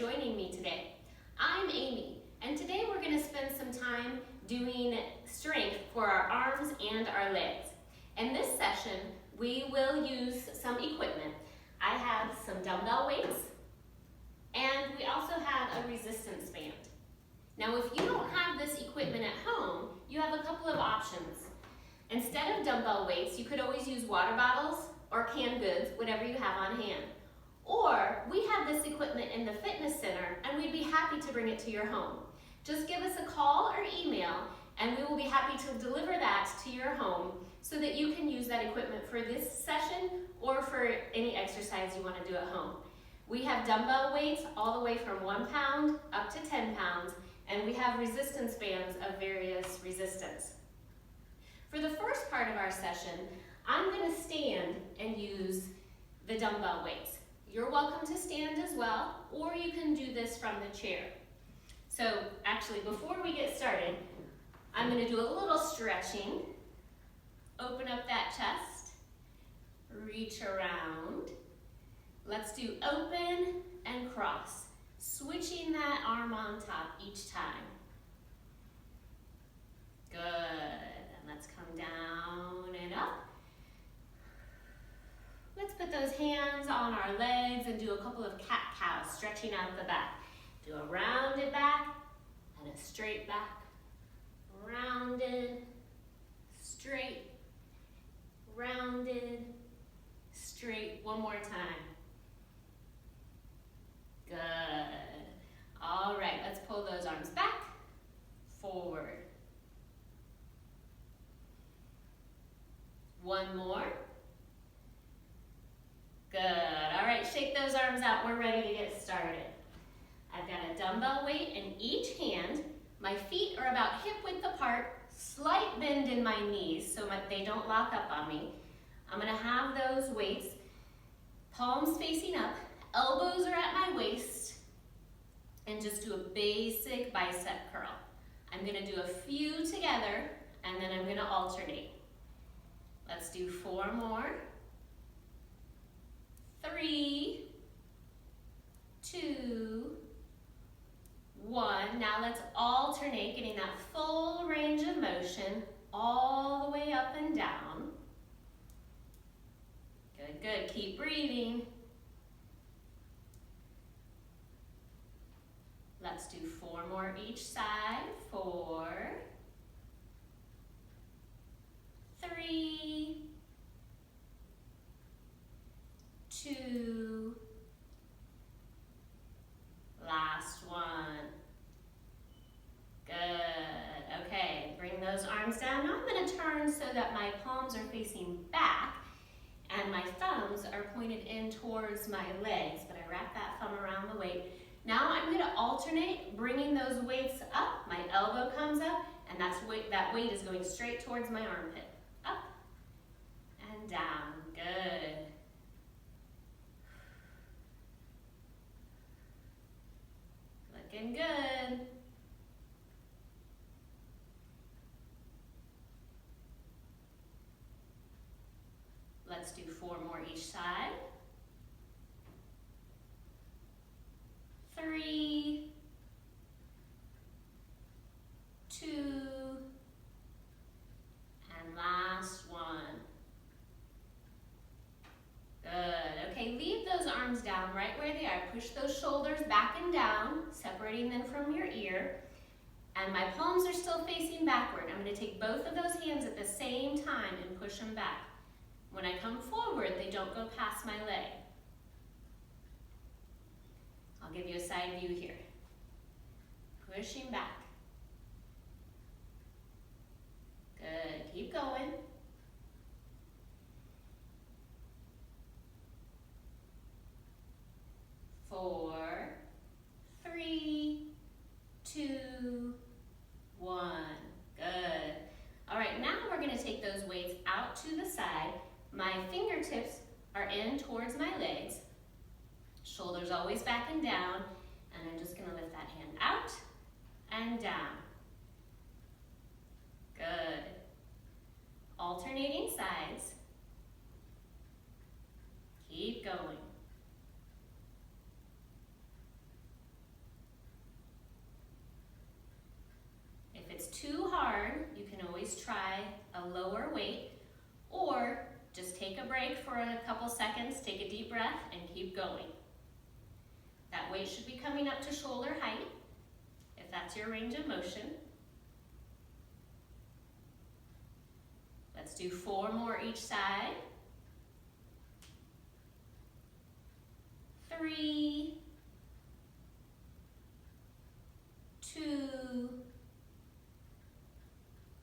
joining me today. I'm Amy, and today we're going to spend some time doing strength for our arms and our legs. In this session, we will use some equipment. I have some dumbbell weights, and we also have a resistance band. Now, if you don't have this equipment at home, you have a couple of options. Instead of dumbbell weights, you could always use water bottles or canned goods, whatever you have on hand. Or we have this equipment in the fitness center and we'd be happy to bring it to your home. Just give us a call or email and we will be happy to deliver that to your home so that you can use that equipment for this session or for any exercise you want to do at home. We have dumbbell weights all the way from 1 pound up to 10 pounds, and we have resistance bands of various resistance. For the first part of our session, I'm going to stand and use the dumbbell weights. You're welcome to stand as well, or you can do this from the chair. So actually, before we get started, I'm going to do a little stretching. Open up that chest, reach around. Let's do open and cross, switching that arm on top each time. Good, and let's come down and up. Let's put those hands on our legs and do a couple of cat-cows, stretching out the back. Do a rounded back and a straight back. Rounded, straight, rounded, straight. One more time. Good. All right, let's pull those arms back, forward. One more. Good. All right, shake those arms out. We're ready to get started. I've got a dumbbell weight in each hand. My feet are about hip width apart, slight bend in my knees so they don't lock up on me. I'm going to have those weights, palms facing up, elbows are at my waist, and just do a basic bicep curl. I'm going to do a few together, and then I'm going to alternate. Let's do 4 more. 3, 2, 1. Now let's alternate, getting that full range of motion all the way up and down. Good, good. Keep breathing. Let's do 4 more each side. 4, 3, 2, last one. Good. Okay, bring those arms down. Now I'm going to turn so that my palms are facing back and my thumbs are pointed in towards my legs, but I wrap that thumb around the weight. Now I'm going to alternate, bringing those weights up. My elbow comes up, and that weight is going straight towards my armpit. Up and down. Good. Looking good. Let's do 4 more each side. 3, 2, and last one. Good. Okay, leave those arms down right where they are. Push those shoulders back and down, separating them from your ear. And my palms are still facing backward. I'm going to take both of those hands at the same time and push them back. When I come forward, they don't go past my leg. I'll give you a side view here. Pushing back. Good. Keep going. 4, 3, 2, 1. Good. All right, now we're going to take those weights out to the side. My fingertips are in towards my legs. Shoulders always back and down. And I'm just going to lift that hand out and down. Good. Alternating sides. Keep going. always try a lower weight, or just take a break for a couple seconds, take a deep breath, and keep going. That weight should be coming up to shoulder height, if that's your range of motion. Let's do 4 more each side. 3, 2,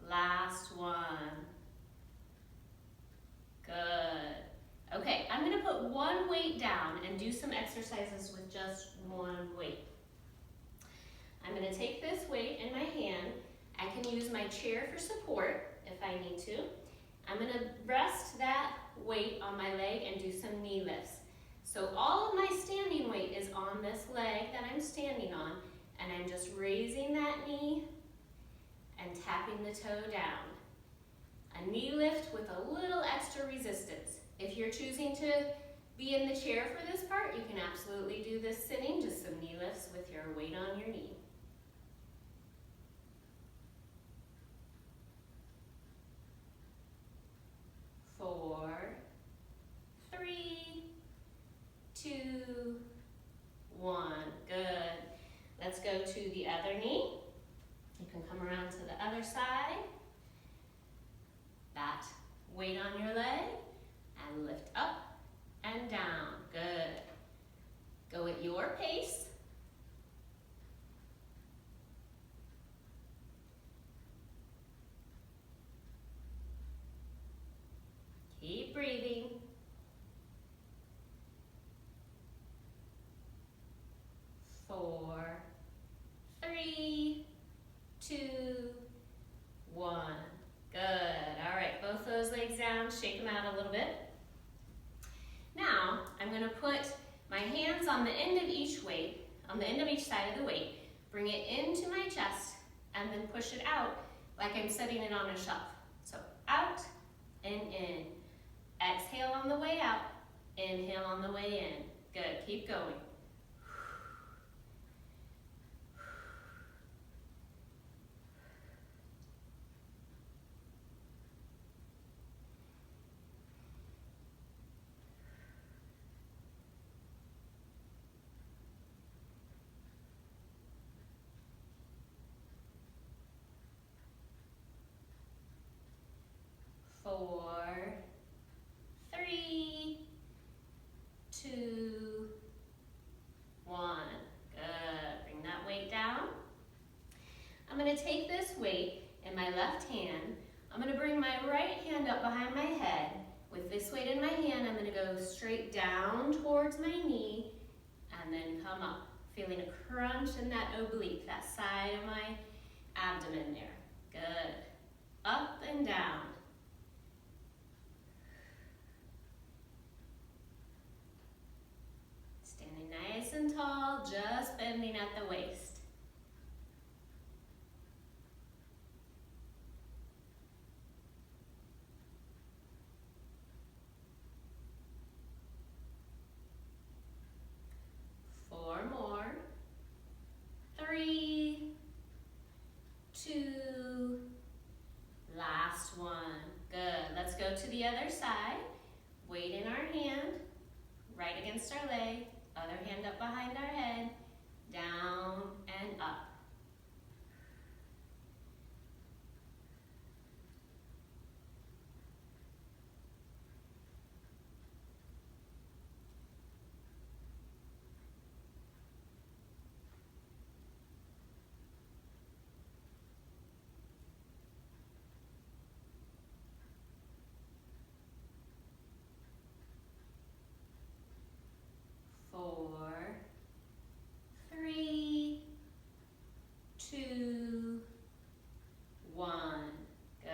last one. Good. Okay, I'm gonna put one weight down and do some exercises with just one weight. I'm gonna take this weight in my hand. I can use my chair for support if I need to. I'm gonna rest that weight on my leg and do some knee lifts. So all of my standing weight is on this leg that I'm standing on, and I'm just raising that knee and tapping the toe down. A knee lift with a little extra resistance. If you're choosing to be in the chair for this part, you can absolutely do this sitting, just some knee lifts with your weight on your knee. 4, 3, 2, 1. Good. Let's go to the other knee. You can come around to the other side. That weight on your leg and lift up and down. Good. Go at your pace. Keep breathing. 4, 3, 2, 1. Good. All right, both those legs down, shake them out a little bit. Now, I'm going to put my hands on the end of each weight, on the end of each side of the weight, bring it into my chest, and then push it out like I'm setting it on a shelf. So out and in. Exhale on the way out, inhale on the way in. Good, keep going. Four, 3, 2, 1. Good. Bring that weight down. I'm going to take this weight in my left hand. I'm going to bring my right hand up behind my head. With this weight in my hand, I'm going to go straight down towards my knee and then come up. Feeling a crunch in that oblique, that side of my abdomen there. Good. Up and down. Standing nice and tall, just bending at the waist. Four more. 3, 2, last one. Good. Let's go to the other side. Weight in our hand, right against our leg, other hand up behind our head, down and up. Four, 3, 2, 1. Good.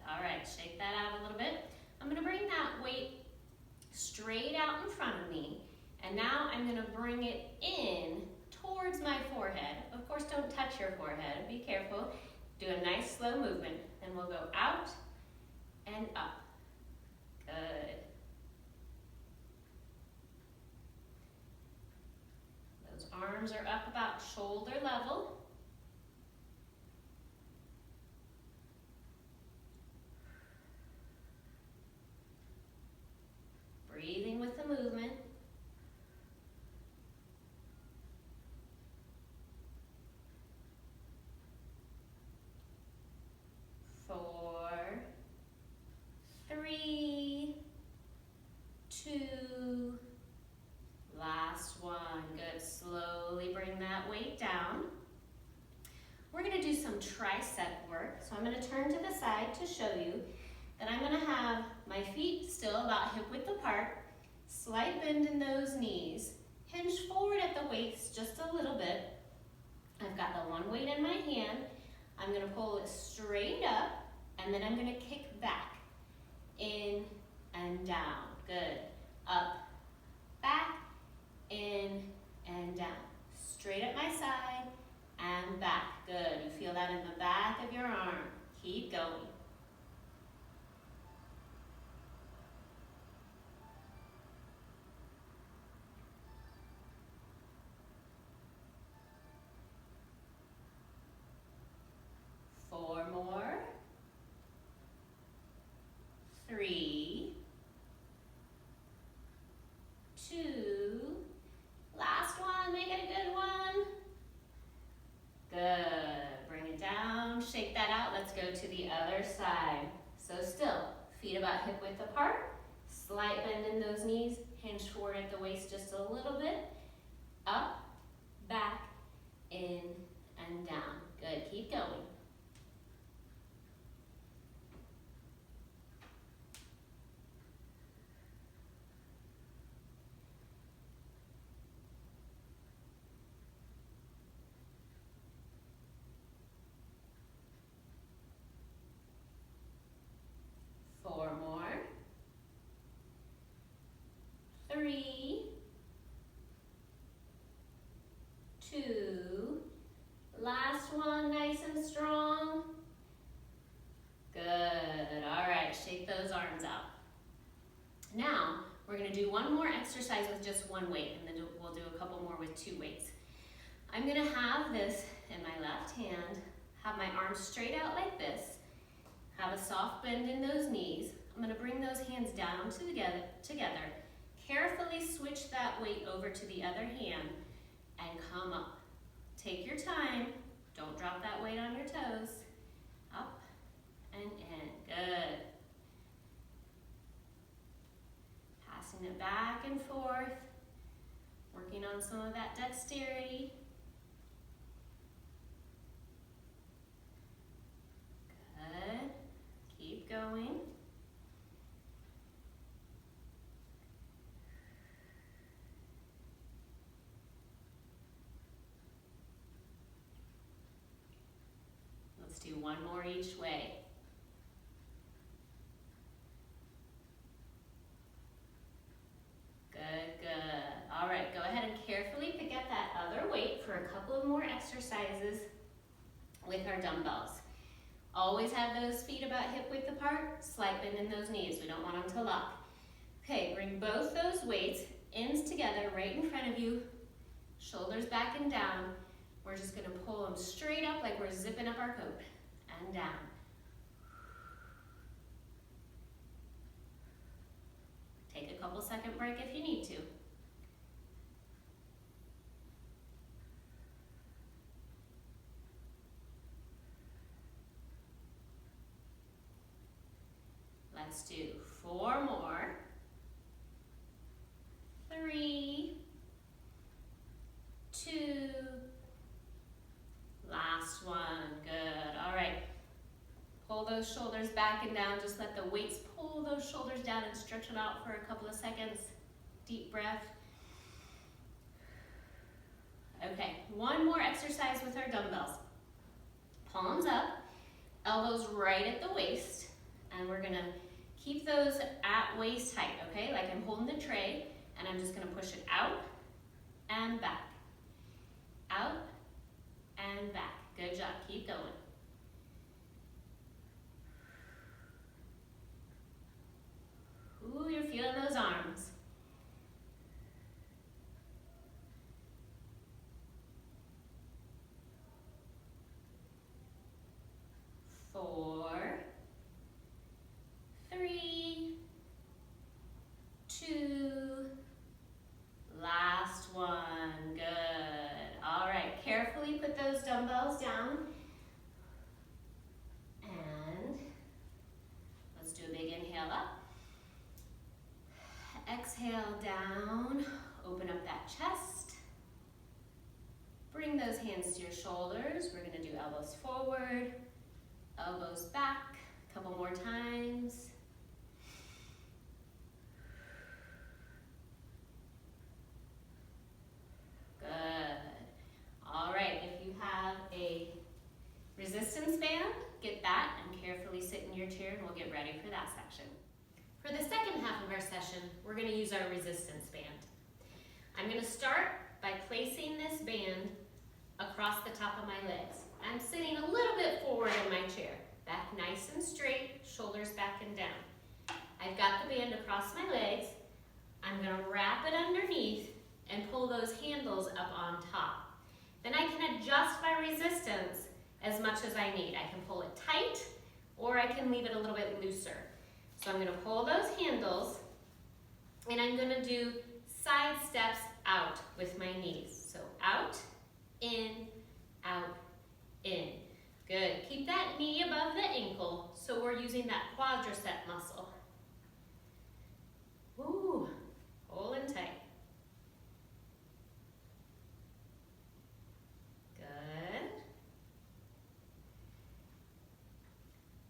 All right, shake that out a little bit. I'm going to bring that weight straight out in front of me. And now I'm going to bring it in towards my forehead. Of course, don't touch your forehead. Be careful. Do a nice slow movement. Then we'll go out and up. Good. Those arms are up about shoulder level. Slowly bring that weight down. We're gonna do some tricep work. So I'm gonna turn to the side to show you that I'm gonna have my feet still about hip width apart, slight bend in those knees, hinge forward at the waist just a little bit. I've got the one weight in my hand. I'm gonna pull it straight up, and then I'm gonna kick back, in and down. Good. Up, back, in and down. Straight up my side and back. Good. You feel that in the back of your arm. Keep going. Four more. 3, 2, last one, make it a good one. Good, bring it down, shake that out. Let's go to the other side. So still, feet about hip width apart, slight bend in those knees, hinge forward at the waist just a little bit, up, back, in, and down. Good, keep going. Four more. 3, 2, last one, nice and strong. Good, all right, shake those arms out. Now, we're gonna do one more exercise with just one weight, and then we'll do a couple more with 2 weights. I'm gonna have this in my left hand, have my arms straight out like this, have a soft bend in those knees. I'm gonna bring those hands down together, carefully switch that weight over to the other hand, and come up. Take your time, don't drop that weight on your toes. Up and in, good. Passing it back and forth, working on some of that dexterity. Good, keep going. Let's do one more each way. Good, good. All right, go ahead and carefully pick up that other weight for a couple of more exercises with our dumbbells. Always have those feet about hip width apart, slight bend in those knees. We don't want them to lock. Okay, bring both those weights, ends together right in front of you, shoulders back and down. We're just gonna pull them straight up like we're zipping up our coat, and down. Take a couple second break if you need to. Let's do 4 more. 3, 2, last one, good. All right, pull those shoulders back and down. Just let the weights pull those shoulders down and stretch them out for a couple of seconds. Deep breath. Okay, one more exercise with our dumbbells. Palms up, elbows right at the waist, and we're gonna keep those at waist height, okay? Like I'm holding the tray, and I'm just gonna push it out and back. Out and back. Good job, keep going. Ooh, you're feeling those arms. Four, 3, 2, last one, good. All right, carefully put those dumbbells down. And let's do a big inhale up. Exhale down, open up that chest. those hands to your shoulders. We're gonna do elbows forward, elbows back, a couple more times. Good. All right, if you have a resistance band, get that and carefully sit in your chair and we'll get ready for that section. For the second half of our session, we're gonna use our resistance band. I'm gonna start by placing this band across the top of my legs. I'm sitting a little bit forward in my chair, back nice and straight, shoulders back and down. I've got the band across my legs. I'm gonna wrap it underneath and pull those handles up on top. Then I can adjust my resistance as much as I need. I can pull it tight or I can leave it a little bit looser. So I'm gonna pull those handles and I'm gonna do side steps out with my knees. So out, in, out, in. Good. Keep that knee above the ankle so we're using that quadricep muscle. Ooh, pull and tight. Good.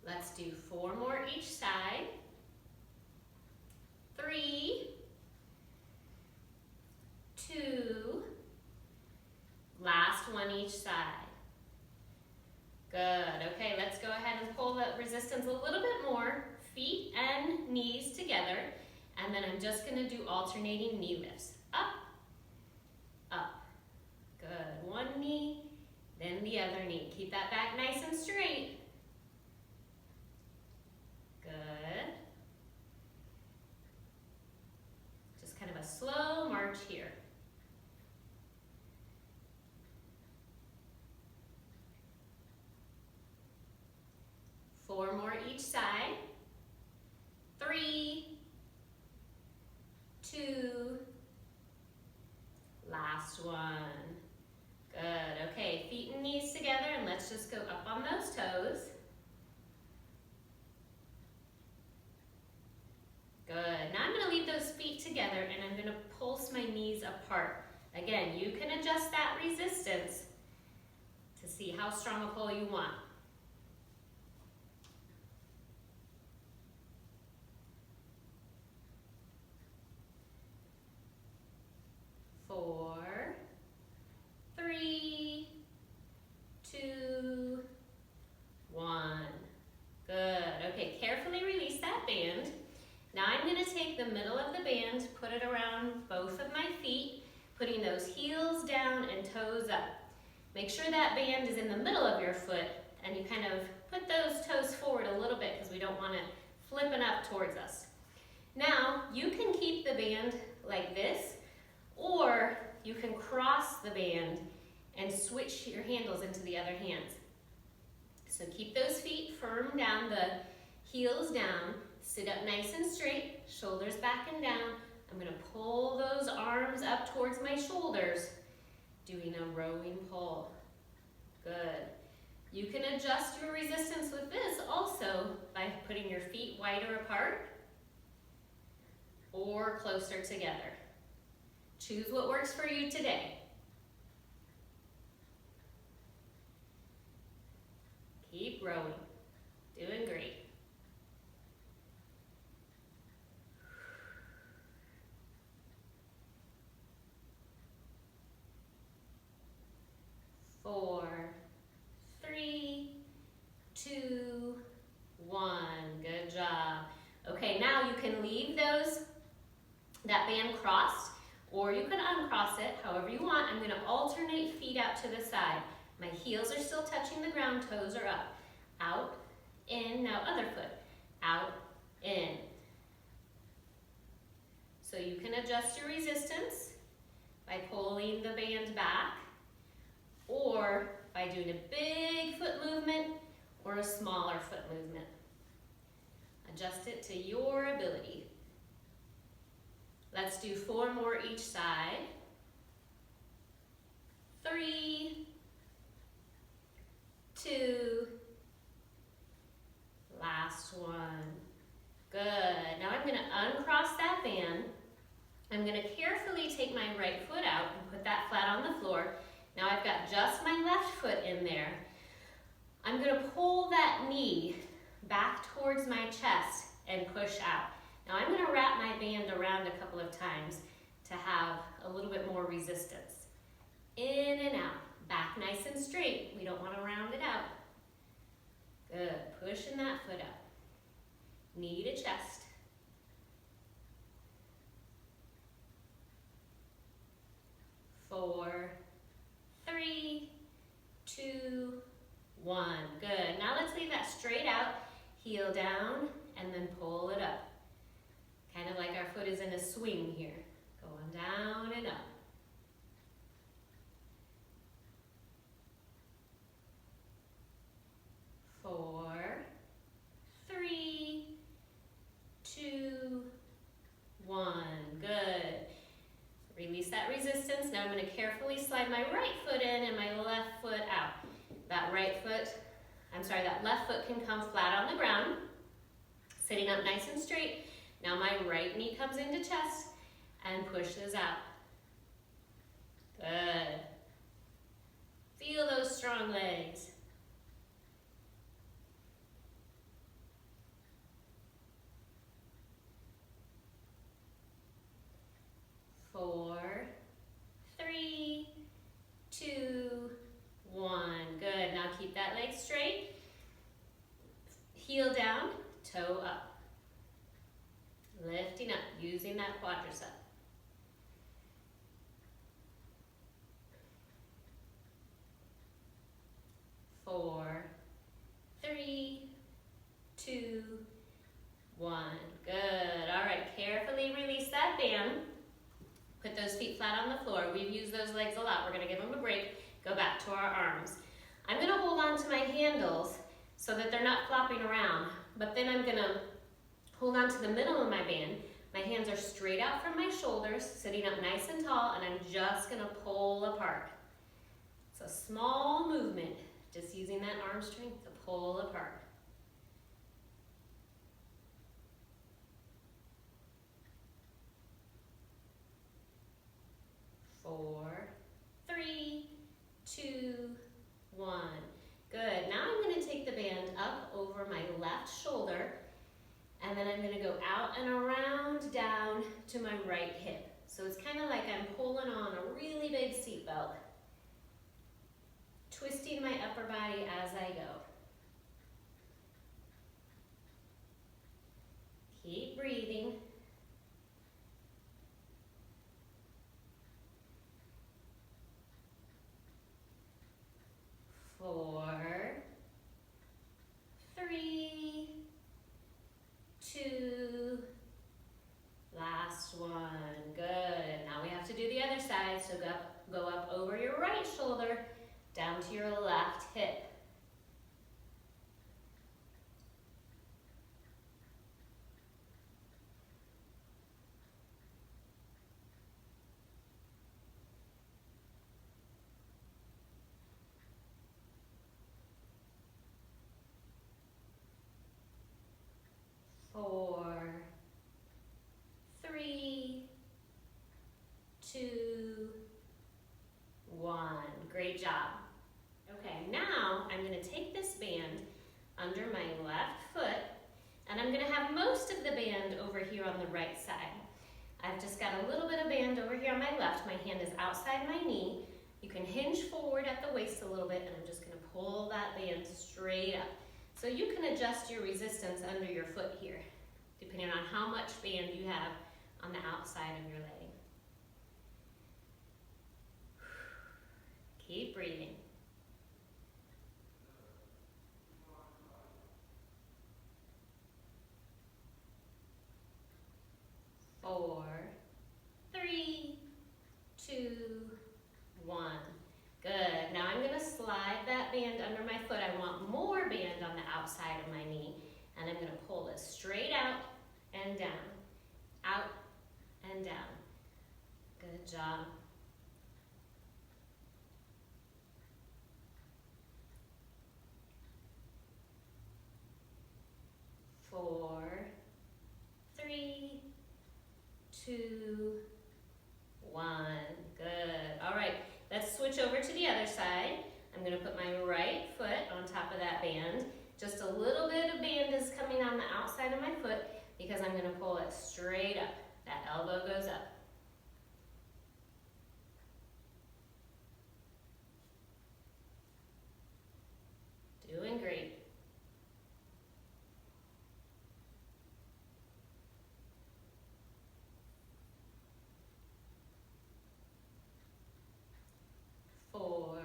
Let's do 4 more each side. 3, 2, last one each side. Good, okay, let's go ahead and pull the resistance a little bit more, feet and knees together, and then I'm just gonna do alternating knee lifts. Up, up, good, one knee, then the other knee. Keep that back nice and straight. Good. Just kind of a slow march here. Four more each side. 3, 2, last one. Good, okay, feet and knees together and let's just go up on those toes. Good, now I'm gonna leave those feet together and I'm gonna pulse my knees apart. Again, you can adjust that resistance to see how strong a pull you want. 4, 3, 2, 1. Good. Okay, carefully release that band. Now I'm going to take the middle of the band, put it around both of my feet, putting those heels down and toes up. Make sure that band is in the middle of your foot and you kind of put those toes forward a little bit because we don't want it flipping up towards us. Now you can keep the band like this, or you can cross the band and switch your handles into the other hands. So keep those feet firm down, the heels down, sit up nice and straight, shoulders back and down. I'm gonna pull those arms up towards my shoulders, doing a rowing pull. Good. You can adjust your resistance with this also by putting your feet wider apart or closer together. Choose what works for you today. Keep rowing. Doing great. Four, 3, 2, 1. Good job. Okay, now you can leave that band crossed, or you can uncross it, however you want. I'm gonna alternate feet out to the side. My heels are still touching the ground, toes are up. Out, in, now other foot. Out, in. So you can adjust your resistance by pulling the band back, or by doing a big foot movement or a smaller foot movement. Adjust it to your ability. Let's do 4 more each side. 3, 2, last one. Good. Now I'm going to uncross that band. I'm going to carefully take my right foot out and put that flat on the floor. Now I've got just foot in there, I'm gonna pull that knee back towards my chest and push out. Now I'm gonna wrap my band around a couple of times to have a little bit more resistance. In and out, back nice and straight. We don't wanna round it out. Good, pushing that foot up. Knee to chest. 4, 3, 2, 1. Good. Now let's leave that straight out, heel down, and then pull it up. Kind of like our foot is in a swing here. Going down and up. 4, 3, 2, 1. Good. Release that resistance. Now I'm going to carefully slide my right foot in and my left foot out. That left foot can come flat on the ground, sitting up nice and straight. Now my right knee comes into chest and pushes out. Good. Feel those strong legs. 4, 3, 2, 1. Good. Now keep that leg straight. Heel down, toe up. Lifting up, using that quadricep. 4, 3, 2, 1. Good. All right, carefully release that band. Put those feet flat on the floor. We've used those legs a lot. We're gonna give them a break. Go back to our arms. I'm gonna hold on to my handles so that they're not flopping around, but then I'm gonna hold on to the middle of my band. My hands are straight out from my shoulders, sitting up nice and tall, and I'm just gonna pull apart. It's a small movement, just using that arm strength to pull apart. 4, 3, 2, 1. Good. Now I'm going to take the band up over my left shoulder, and then I'm going to go out and around down to my right hip. So it's kind of like I'm pulling on a really big seatbelt, twisting my upper body as I go. Keep breathing. 4, 3, 2, last one. Good. Now we have to do the other side, so go up over your right shoulder, down to your left hip. 4, 3, 2, 1. Great job. Okay, now I'm going to take this band under my left foot, and I'm going to have most of the band over here on the right side. I've just got a little bit of band over here on my left. My hand is outside my knee. You can hinge forward at the waist a little bit, and I'm just going to pull that band straight up. So you can adjust your resistance under your foot here, depending on how much band you have on the outside of your leg. Keep breathing. 4, 3, 2, 1. Good. Now I'm going to slide that band under my foot. I want more band on the outside of my knee. And I'm going to pull it straight out and down. Out and down. Good job. 4, 3, 2, 1. Good. All right. Let's switch over to the other side. I'm I'm gonna put my right foot on top of that band. Just a little bit of band is coming on the outside of my foot because I'm gonna pull it straight up. That elbow goes up. Doing great. Four,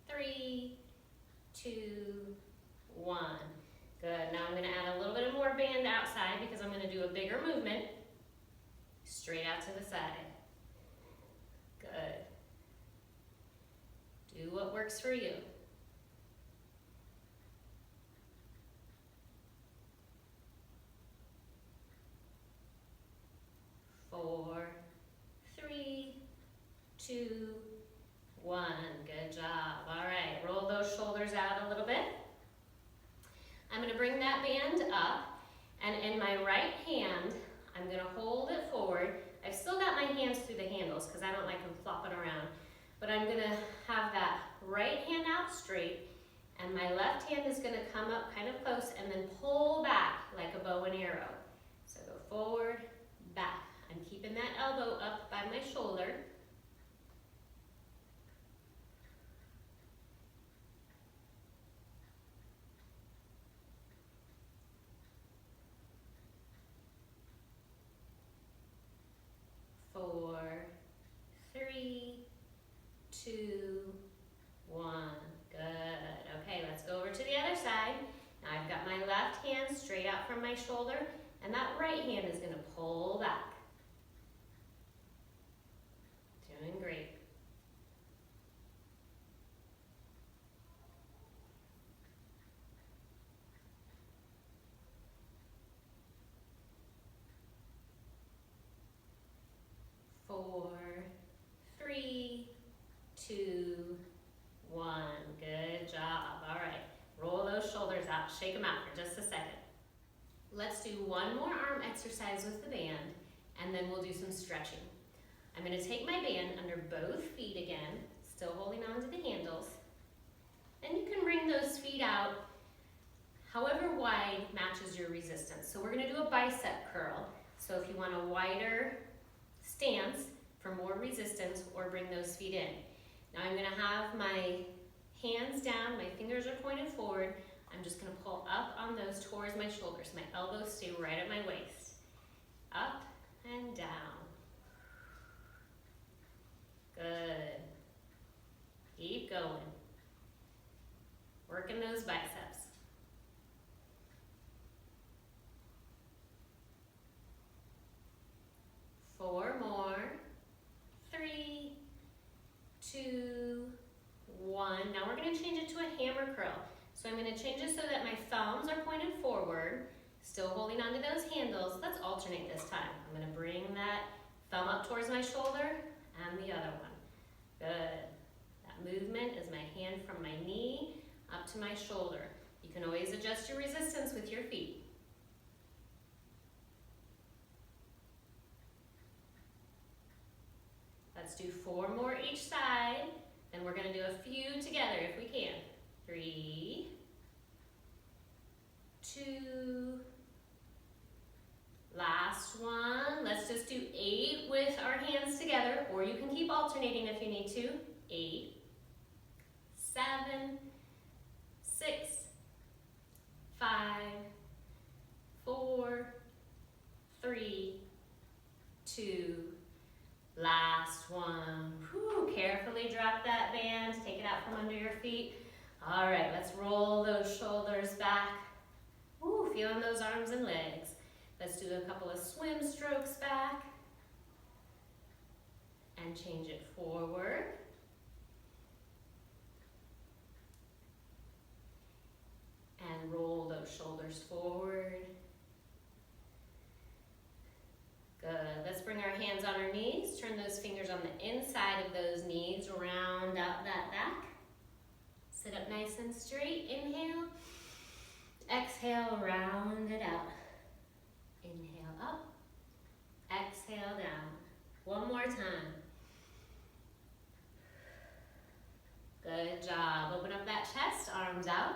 three, two, one. Good. Now I'm going to add a little bit more band outside because I'm going to do a bigger movement. Straight out to the side. Good. Do what works for you. Four, three, two, one. Good job. All right, roll those shoulders out a little bit. I'm going to bring that band up, and in my right hand, I'm going to hold it forward. I've still got my hands through the handles because I don't like them flopping around, but I'm going to have that right hand out straight, and my left hand is going to come up kind of close and then pull back like a bow and arrow. So go forward, back. I'm keeping that elbow up by my shoulder. Four, three, two, one. Good. Okay, let's go over to the other side. Now I've got my left hand straight out from my shoulder, and that right hand is going to pull back. Doing great. Four, three, two, one. Good job. All right. Roll those shoulders out. Shake them out for just a second. Let's do one more arm exercise with the band, and then we'll do some stretching. I'm going to take my band under both feet again, still holding on to the handles. Then you can bring those feet out however wide matches your resistance. So we're going to do a bicep curl. So if you want a wider stance for more resistance, or bring those feet in. Now I'm going to have my hands down, my fingers are pointed forward. I'm just going to pull up on those towards my shoulders. My elbows stay right at my waist. Up and down. Good. Keep going. Working those biceps. Four more. Three, two, one. Now we're going to change it to a hammer curl. So I'm going to change it so that my thumbs are pointed forward, still holding onto those handles. Let's alternate this time. I'm going to bring that thumb up towards my shoulder and the other one. Good. That movement is my hand from my knee up to my shoulder. You can always adjust your resistance with your feet. Let's do four more each side. Then we're going to do a few together if we can. 3, 2, last one. Let's just do 8 with our hands together, or you can keep alternating if you need to. 8, 7, 6, 5, 4, 3, 2, last one. Whew, carefully drop that band, take it out from under your feet. All right, let's roll those shoulders back. Ooh, feeling those arms and legs. Let's do a couple of swim strokes back. And change it forward. And roll those shoulders forward. Good. Let's bring our hands on our knees. Turn those fingers on the inside of those knees. Round out that back. Sit up nice and straight. Inhale. Exhale, round it out. Inhale up. Exhale down. One more time. Good job. arms out.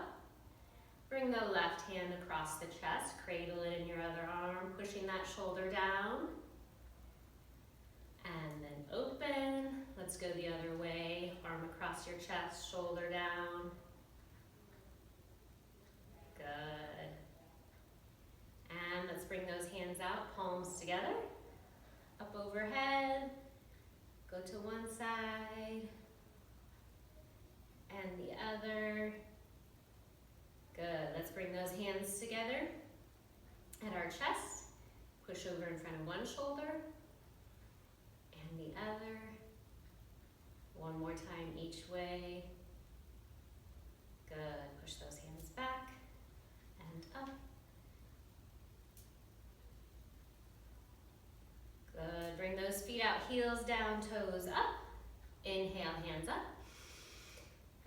Bring the left hand across the chest, cradle it in your other arm, pushing that shoulder down. And then open. Let's go the other way. Arm across your chest, shoulder down. Good. And let's bring those hands out, palms together. Up overhead. Go to one side. And the other. Good. Let's bring those hands together at our chest. Push over in front of one shoulder and the other. One more time each way. Good. Push those hands back and up. Good. Bring those feet out, heels down, toes up. Inhale, hands up.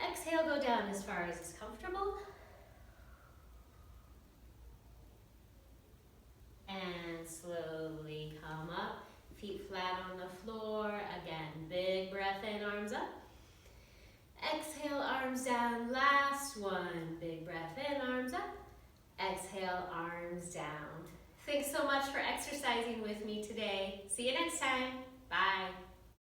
Exhale, go down as far as is comfortable. And slowly come up, feet flat on the floor. Again, big breath in, arms up. Exhale, arms down, last one. Big breath in, arms up. Exhale, arms down. Thanks so much for exercising with me today. See you next time. Bye.